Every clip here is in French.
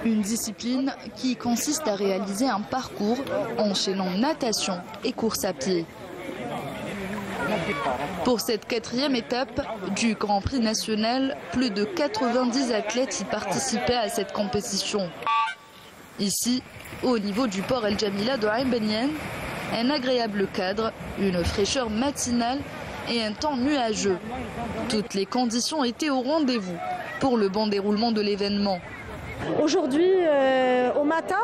Une discipline qui consiste à réaliser un parcours enchaînant natation et course à pied. Pour cette 4e étape du Grand Prix national, plus de 90 athlètes y participaient à cette compétition. Ici, au niveau du port El Jamila de Ain Benyen, un agréable cadre, une fraîcheur matinale et un temps nuageux. Toutes les conditions étaient au rendez-vous pour le bon déroulement de l'événement. Aujourd'hui, au matin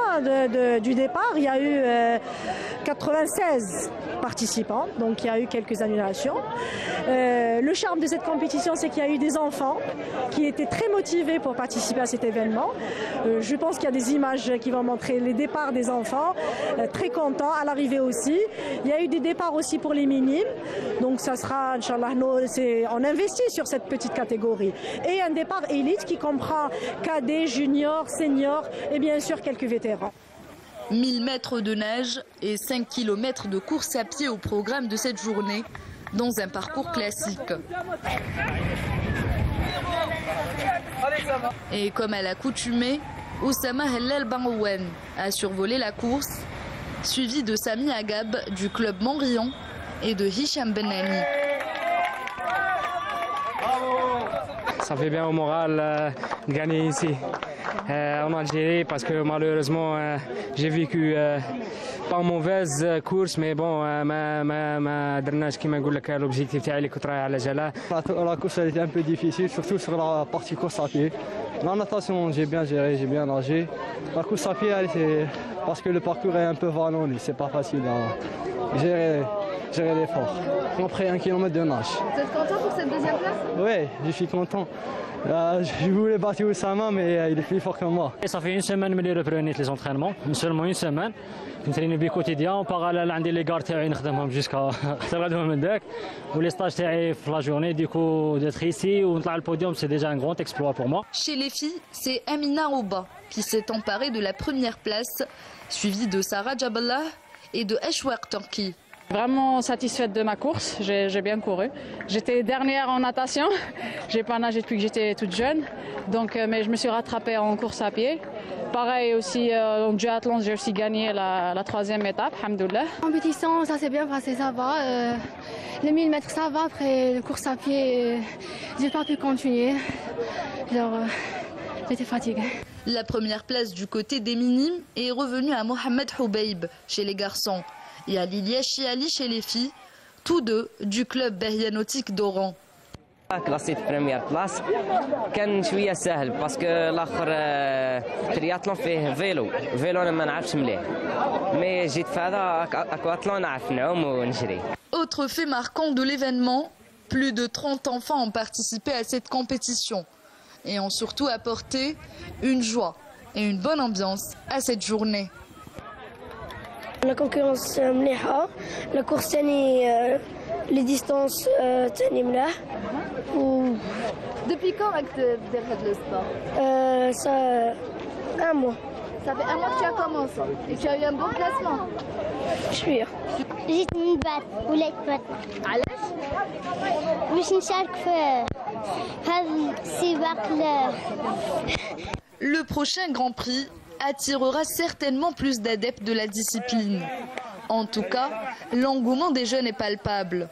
du départ, il y a eu 96 participants, donc il y a eu quelques annulations. Le charme de cette compétition, c'est qu'il y a eu des enfants qui étaient très motivés pour participer à cet événement. Je pense qu'il y a des images qui vont montrer les départs des enfants, très contents, à l'arrivée aussi. Il y a eu des départs aussi pour les minimes, donc ça sera, Inch'Allah, on investit sur cette petite catégorie. Et un départ élite qui comprend cadets, juniors, seniors et bien sûr quelques vétérans. 1000 mètres de nage et 5 km de course à pied au programme de cette journée, dans un parcours classique. Et comme à l'accoutumée, Oussama Hellal Barouane a survolé la course, suivi de Sami Agab du club Monrion et de Hicham Benani. Ça fait bien au moral de gagner ici en Algérie parce que malheureusement j'ai vécu pas une mauvaise course mais bon ما درناش كيما نقول لك l'objectif تاعي اللي كنت رايح على جلاله. La course elle était un peu difficile, surtout sur la partie course à pied. La natation j'ai bien géré, j'ai bien nagé. La course à pied parce que le parcours est un peu vallonné, c'est pas facile à gérer l'effort. Après 1 km de nage. Vous êtes content pour cette 2e place? Oui, je suis content. Je voulais battre Oussama, mais il est plus fort que moi. Ça fait une semaine que je reprends les entraînements, seulement une semaine. Je m'entraîne bien quotidien. En parallèle, j'ai les gardes تاعي نخدمهم jusqu'à غدوه من داك. Ou les stages تاعي في la journée. Du coup, d'être ici ou ونطلع le podium, c'est déjà un grand exploit pour moi. Chez les filles, c'est Amina Ouba qui s'est emparée de la 1re place, suivie de Sarah Jaballah et de Eshwaq Turki. Vraiment satisfaite de ma course, j'ai bien couru. J'étais dernière en natation, j'ai pas nagé depuis que j'étais toute jeune, donc, mais je me suis rattrapée en course à pied. Pareil aussi en duathlon, j'ai aussi gagné la 3e étape, alhamdoulilah. La compétition, ça s'est bien passé, ça va. Les 1000 mètres, ça va. Après la course à pied, j'ai pas pu continuer. J'étais fatiguée. La 1re place du côté des minimes est revenue à Mohamed Houbeib chez les garçons et à Lilia Chiali chez les filles, tous deux du club Berrianautique d'Oran. كلاسيت بريمير بلاس كان شويه سهل باسكو الاخر ترياتلون فيه فيلو انا ما نعرفش مليح مي جيت في هذا اكواتلون نعرف نعوم ونجري. Autre fait marquant de l'événement, plus de 30 enfants ont participé à cette compétition et ont surtout apporté une joie et une bonne ambiance à cette journée. La concurrence مليحة, la course les distances تاني ملاح. Depuis quand tu fais le sport? Ça 1 mois. Ça fait 1 mois que tu as commencé et tu as eu un bon classement. شوية. جيت من بعد وليت بعد. علاش؟ باش نشارك في هذا السباق. Le prochain Grand Prix attirera certainement plus d'adeptes de la discipline. En tout cas, l'engouement des jeunes est palpable.